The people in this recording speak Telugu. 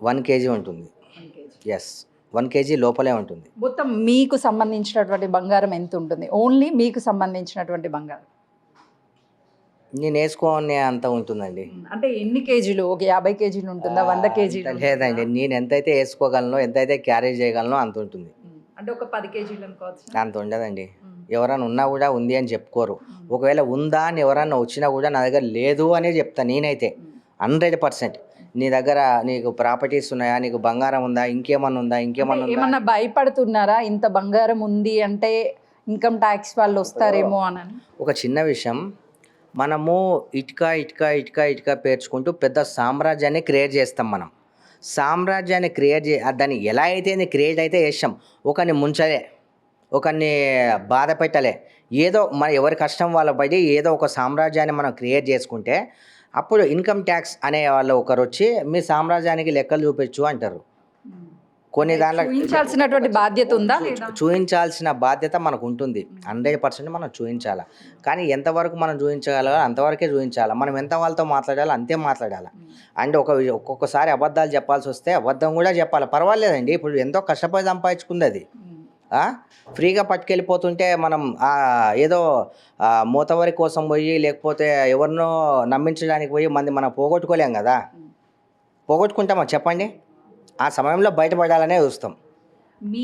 1 కేజీ ఉంటుంది. ఎస్, 1 కేజీ లోపలే ఉంటుంది. మొత్తం మీకు సంబంధించినటువంటి బంగారం ఎంత ఉంటుంది? ఓన్లీ మీకు సంబంధించినటువంటి బంగారం నేను వేసుకునే అంత ఉంటుందండి. అంటే ఎన్ని కేజీలు? ఒక 50 కేజీలు ఉంటుందా? 100 కేజీలు? అంత లేదండి, నేను ఎంతైతే వేసుకోగలనో, ఎంతైతే క్యారేజ్ చేయగలనో అంత ఉంటుంది. అంటే ఒక 10 కేజీలు అనుకోవచ్చు. అంత ఉండదండి. ఎవరైనా ఉన్నా కూడా ఉంది అని చెప్పుకోరు. ఒకవేళ ఉందా అని ఎవరైనా వచ్చినా కూడా నా దగ్గర లేదు అనే చెప్తాను నేనైతే 100%. నీ దగ్గర నీకు ప్రాపర్టీస్ ఉన్నాయా, నీకు బంగారం ఉందా, ఇంకేమన్నా ఉందా, ఇంకేమన్నా ఉందా? ఏమన్నా భయపడుతున్నారా ఇంత బంగారం ఉంది అంటే ఇన్కమ్ ట్యాక్స్ వాళ్ళు వస్తారేమో అని? ఒక చిన్న విషయం, మనము ఇటుక పేర్చుకుంటూ పెద్ద సామ్రాజ్యాన్ని క్రియేట్ చేస్తాం. మనం సామ్రాజ్యాన్ని దాన్ని ఎలా అయితే క్రియేట్ అయితే చేస్తాం. ఒకరిని ముంచలే, ఒకరిని బాధ పెట్టలే, ఏదో మన ఎవరి కష్టం వాళ్ళ పడి ఏదో ఒక సామ్రాజ్యాన్ని మనం క్రియేట్ చేసుకుంటే అప్పుడు ఇన్కమ్ ట్యాక్స్ అనే వాళ్ళు ఒకరు వచ్చి మీ సామ్రాజ్యానికి లెక్కలు చూపించు అంటారు. కొన్ని దాంట్లో చూపించాల్సినటువంటి బాధ్యత ఉందా? చూపించాల్సిన బాధ్యత మనకు ఉంటుంది. 100% మనం చూపించాలి. కానీ ఎంతవరకు మనం చూపించగలగాలో అంతవరకే చూపించాలి. మనం ఎంత వాళ్ళతో మాట్లాడాలో అంతే మాట్లాడాలి. అండ్ ఒక్కొక్కసారి అబద్ధాలు చెప్పాల్సి వస్తే అబద్ధం కూడా చెప్పాలి, పర్వాలేదండి. ఇప్పుడు ఎంతో కష్టపడి సంపాదించుకుంది అది ఫ్రీగా పట్టుకెళ్ళిపోతుంటే మనం ఏదో మూతవరి కోసం పోయి లేకపోతే ఎవరినో నమ్మించడానికి పోయి మనం పోగొట్టుకోలేం కదా. పోగొట్టుకుంటామా చెప్పండి? ఆ సమయంలో బయటపడాలనే చూస్తాం. మీ